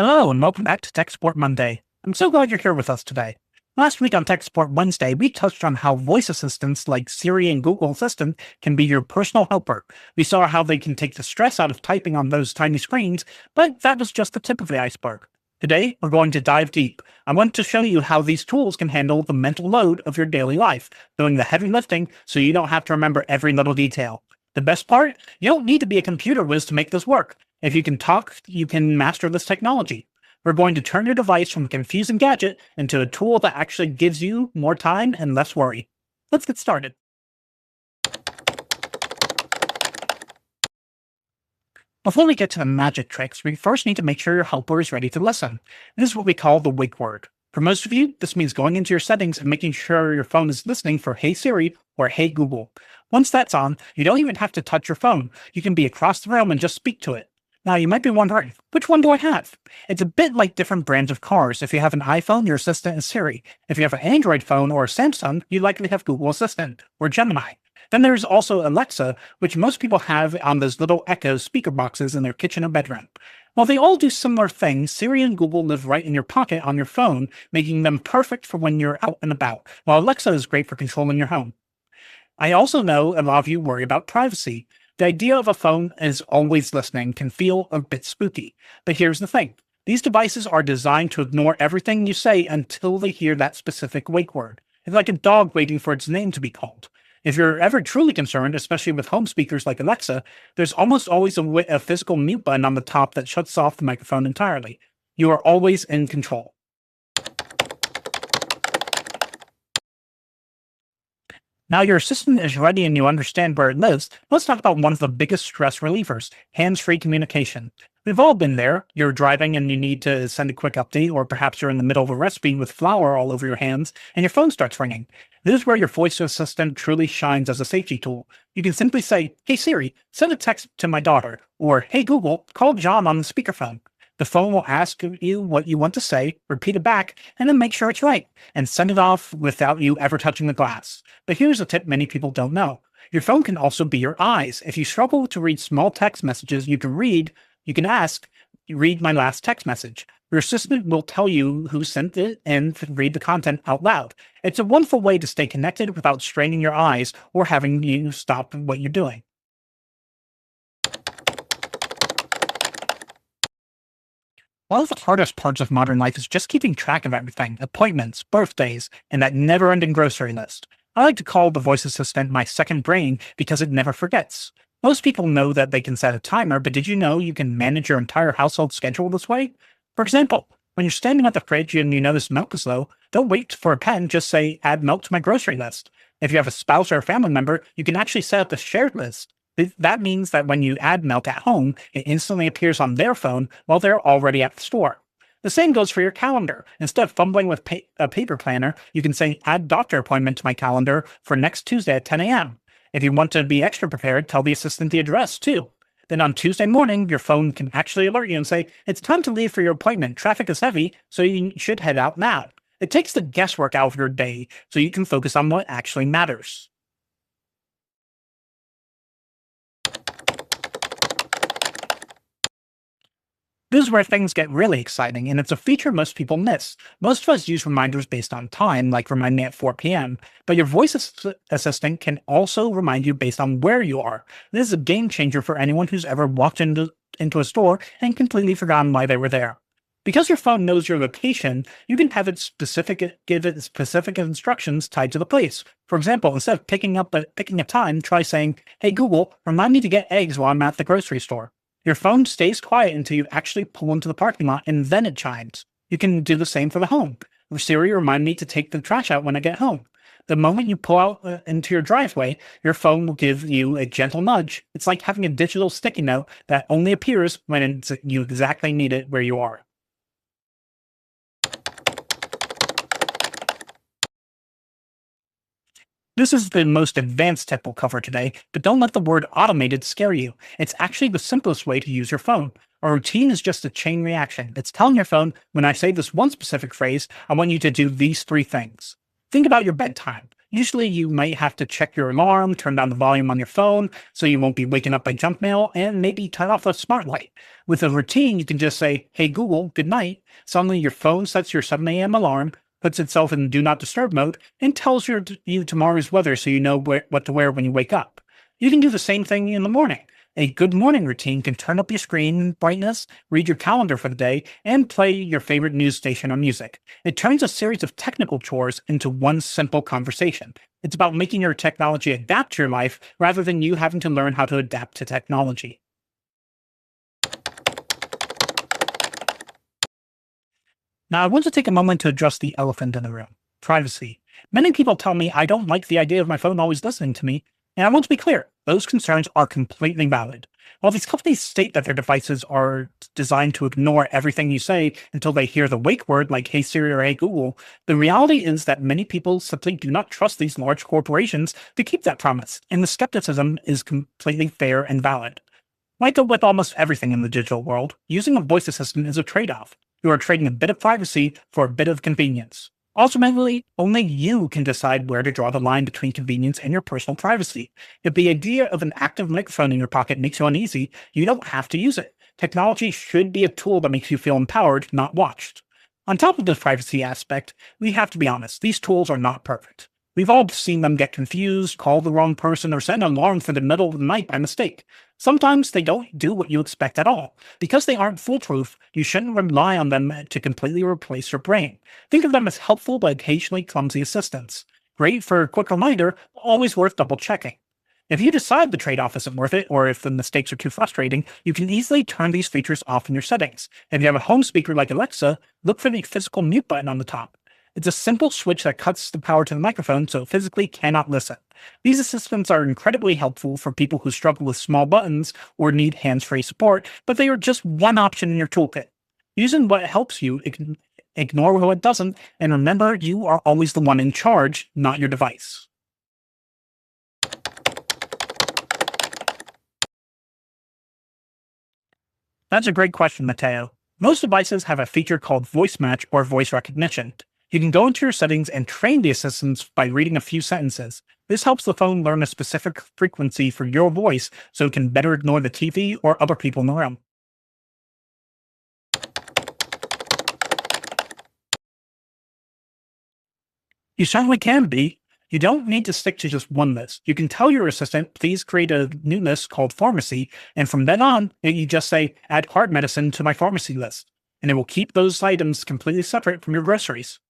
Hello, and welcome back to Tech Support Monday. I'm so glad you're here with us today. Last week on Tech Support Wednesday, we touched on how voice assistants like Siri and Google Assistant can be your personal helper. We saw how they can take the stress out of typing on those tiny screens, but that was just the tip of the iceberg. Today, we're going to dive deep. I want to show you how these tools can handle the mental load of your daily life, doing the heavy lifting so you don't have to remember every little detail. The best part? You don't need to be a computer whiz to make this work. If you can talk, you can master this technology. We're going to turn your device from a confusing gadget into a tool that actually gives you more time and less worry. Let's get started. Before we get to the magic tricks, we first need to make sure your helper is ready to listen. This is what we call the wake word. For most of you, this means going into your settings and making sure your phone is listening for Hey Siri or Hey Google. Once that's on, you don't even have to touch your phone. You can be across the room and just speak to it. Now, you might be wondering, which one do I have? It's a bit like different brands of cars. If you have an iPhone, your assistant is Siri. If you have an Android phone or a Samsung, you likely have Google Assistant or Gemini. Then there's also Alexa, which most people have on those little Echo speaker boxes in their kitchen or bedroom. While they all do similar things, Siri and Google live right in your pocket on your phone, making them perfect for when you're out and about, while Alexa is great for controlling your home. I also know a lot of you worry about privacy. The idea of a phone is always listening can feel a bit spooky. But here's the thing. These devices are designed to ignore everything you say until they hear that specific wake word. It's like a dog waiting for its name to be called. If you're ever truly concerned, especially with home speakers like Alexa, there's almost always a physical mute button on the top that shuts off the microphone entirely. You are always in control. Now your assistant is ready and you understand where it lives, let's talk about one of the biggest stress relievers, hands-free communication. We've all been there. You're driving and you need to send a quick update, or perhaps you're in the middle of a recipe with flour all over your hands and your phone starts ringing. This is where your voice assistant truly shines as a safety tool. You can simply say, "Hey Siri, send a text to my daughter," or "Hey Google, call John on the speakerphone." The phone will ask you what you want to say, repeat it back, and then make sure it's right, and send it off without you ever touching the glass. But here's a tip many people don't know. Your phone can also be your eyes. If you struggle to read small text messages you can ask, "Read my last text message." Your assistant will tell you who sent it and read the content out loud. It's a wonderful way to stay connected without straining your eyes or having you stop what you're doing. One of the hardest parts of modern life is just keeping track of everything, appointments, birthdays, and that never-ending grocery list. I like to call the voice assistant my second brain because it never forgets. Most people know that they can set a timer, but did you know you can manage your entire household schedule this way? For example, when you're standing at the fridge and you notice milk is low, don't wait for a pen, just say, "Add milk to my grocery list." If you have a spouse or a family member, you can actually set up a shared list. That means that when you add milk at home, it instantly appears on their phone while they're already at the store. The same goes for your calendar. Instead of fumbling with a paper planner, you can say, "Add doctor appointment to my calendar for next Tuesday at 10 a.m. If you want to be extra prepared, tell the assistant the address too. Then on Tuesday morning, your phone can actually alert you and say, "It's time to leave for your appointment. Traffic is heavy, so you should head out now." It takes the guesswork out of your day so you can focus on what actually matters. This is where things get really exciting, and it's a feature most people miss. Most of us use reminders based on time, like remind me at 4 p.m., but your voice assistant can also remind you based on where you are. This is a game changer for anyone who's ever walked into a store and completely forgotten why they were there. Because your phone knows your location, you can have give it specific instructions tied to the place. For example, instead of picking a time, try saying, "Hey Google, remind me to get eggs while I'm at the grocery store." Your phone stays quiet until you actually pull into the parking lot and then it chimes. You can do the same for the home. Siri, remind me to take the trash out when I get home. The moment you pull out into your driveway, your phone will give you a gentle nudge. It's like having a digital sticky note that only appears when you exactly need it where you are. This is the most advanced tip we'll cover today, but don't let the word automated scare you. It's actually the simplest way to use your phone. A routine is just a chain reaction. It's telling your phone, when I say this one specific phrase, I want you to do these three things. Think about your bedtime. Usually you might have to check your alarm, turn down the volume on your phone so you won't be waking up by junk mail, and maybe turn off the smart light. With a routine, you can just say, "Hey Google, good night." Suddenly your phone sets your 7 a.m. alarm, puts itself in do not disturb mode, and tells you tomorrow's weather so you know what to wear when you wake up. You can do the same thing in the morning. A good morning routine can turn up your screen brightness, read your calendar for the day, and play your favorite news station or music. It turns a series of technical chores into one simple conversation. It's about making your technology adapt to your life rather than you having to learn how to adapt to technology. Now, I want to take a moment to address the elephant in the room: privacy. Many people tell me I don't like the idea of my phone always listening to me, and I want to be clear, those concerns are completely valid. While these companies state that their devices are designed to ignore everything you say until they hear the wake word like "Hey Siri" or "Hey Google," the reality is that many people simply do not trust these large corporations to keep that promise, and the skepticism is completely fair and valid. Like with almost everything in the digital world, using a voice assistant is a trade off. You are trading a bit of privacy for a bit of convenience. Ultimately, only you can decide where to draw the line between convenience and your personal privacy. If the idea of an active microphone in your pocket makes you uneasy, you don't have to use it. Technology should be a tool that makes you feel empowered, not watched. On top of the privacy aspect, we have to be honest, these tools are not perfect. We've all seen them get confused, call the wrong person, or set an alarm for the middle of the night by mistake. Sometimes they don't do what you expect at all. Because they aren't foolproof, you shouldn't rely on them to completely replace your brain. Think of them as helpful but occasionally clumsy assistants. Great for a quick reminder, but always worth double checking. If you decide the trade off isn't worth it, or if the mistakes are too frustrating, you can easily turn these features off in your settings. If you have a home speaker like Alexa, look for the physical mute button on the top. It's a simple switch that cuts the power to the microphone so it physically cannot listen. These assistants are incredibly helpful for people who struggle with small buttons or need hands-free support, but they are just one option in your toolkit. Using what helps you, ignore what doesn't, and remember you are always the one in charge, not your device. That's a great question, Mateo. Most devices have a feature called voice match or voice recognition. You can go into your settings and train the assistants by reading a few sentences. This helps the phone learn a specific frequency for your voice so it can better ignore the TV or other people in the room. You certainly can be. You don't need to stick to just one list. You can tell your assistant, please create a new list called pharmacy, and from then on, you just say, add heart medicine to my pharmacy list, and it will keep those items completely separate from your groceries.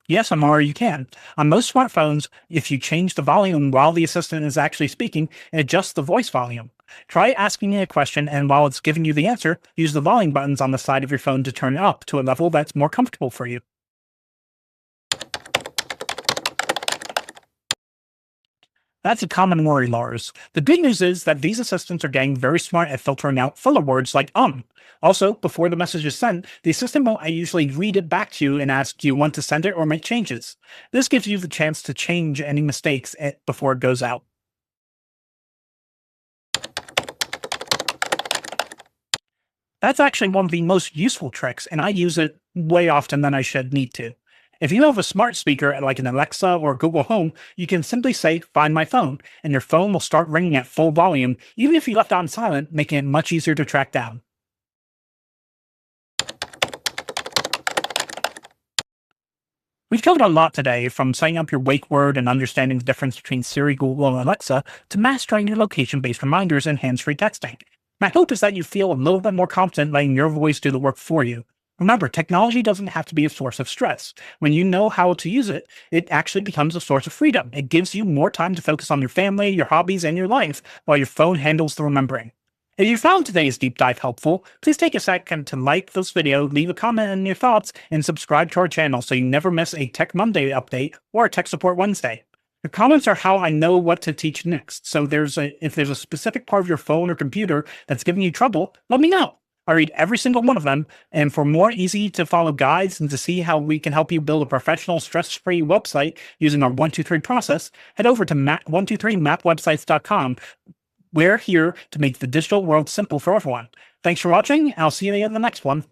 Yes, Amara, you can. On most smartphones, if you change the volume while the assistant is actually speaking, it adjusts the voice volume. Try asking it a question, and while it's giving you the answer, use the volume buttons on the side of your phone to turn it up to a level that's more comfortable for you. That's a common worry, Lars. The good news is that these assistants are getting very smart at filtering out filler words like Also, before the message is sent, the assistant will usually read it back to you and ask, do you want to send it or make changes? This gives you the chance to change any mistakes before it goes out. That's actually one of the most useful tricks, and I use it way often than I should need to. If you have a smart speaker like an Alexa or Google Home, you can simply say, find my phone, and your phone will start ringing at full volume, even if you left it on silent, making it much easier to track down. We've covered a lot today, from setting up your wake word and understanding the difference between Siri, Google, and Alexa, to mastering your location-based reminders and hands-free texting. My hope is that you feel a little bit more confident letting your voice do the work for you. Remember, technology doesn't have to be a source of stress. When you know how to use it, it actually becomes a source of freedom. It gives you more time to focus on your family, your hobbies, and your life, while your phone handles the remembering. If you found today's deep dive helpful, please take a second to like this video, leave a comment on your thoughts, and subscribe to our channel so you never miss a Tech Monday update or a Tech Support Wednesday. Your comments are how I know what to teach next, so if there's a specific part of your phone or computer that's giving you trouble, let me know. I read every single one of them, and for more easy-to-follow guides and to see how we can help you build a professional, stress-free website using our 123 process, head over to 123mapwebsites.com. We're here to make the digital world simple for everyone. Thanks for watching. I'll see you in the next one.